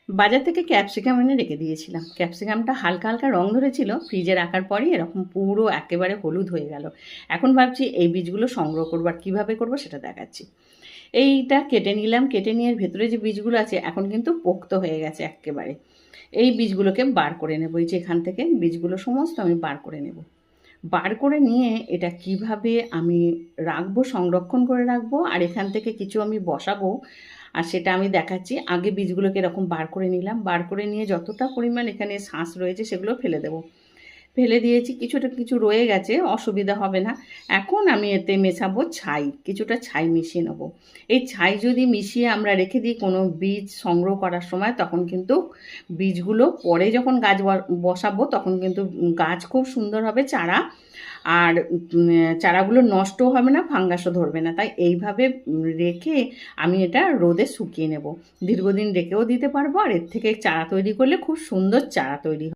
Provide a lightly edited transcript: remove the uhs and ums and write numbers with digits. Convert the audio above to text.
বাজার থেকে ক্যাপসিকাম এনে রেখে দিয়েছিলাম। ক্যাপসিকামটা হালকা হালকা রং ধরেছিল, ফ্রিজে রাখার পরই এরকম পুরো একেবারে হলুদ হয়ে গেল। এখন ভাবছি এই বীজগুলো সংগ্রহ করবো, আর কীভাবে করবো সেটা দেখাচ্ছি। এইটা কেটে নিলাম, কেটে নিয়ে ভেতরে যে বীজগুলো আছে এখন কিন্তু পোক্ত হয়ে গেছে একেবারে। এই বীজগুলোকে বার করে নেবো, এই যে এখান থেকে বীজগুলো সমস্ত আমি বার করে নেব। বার করে নিয়ে এটা কিভাবে আমি রাখবো, সংরক্ষণ করে রাখবো, আর এখান থেকে কিছু আমি বসাবো, আর সেটা আমি দেখাচ্ছি। আগে বীজগুলোকে এরকম বার করে নিলাম, বার করে নিয়ে যতটা পরিমাণ এখানে শাঁস রয়েছে সেগুলো ফেলে দেবো। ফেলে দিয়েছি, কিছুটা কিছু রয়ে গেছে, অসুবিধা হবে না। এখন আমি এতে মেশাবো ছাই, কিছুটা ছাই মিশিয়ে নেব। এই ছাই যদি মিশিয়ে আমরা রেখে দিই কোনো বীজ সংগ্রহ করার সময়, তখন কিন্তু বীজগুলো পরে যখন গাছ বসাবো তখন কিন্তু গাছ খুব সুন্দর হবে, চারা, আর চারাগুলো নষ্টও হবে না, ফাঙ্গাসও ধরবে না। তাই এইভাবে রেখে আমি এটা রোদে শুকিয়ে নেব। দীর্ঘদিন রেখেও দিতে পারবো, আর এর থেকে চারা তৈরি করলে খুব সুন্দর চারা তৈরি হবে।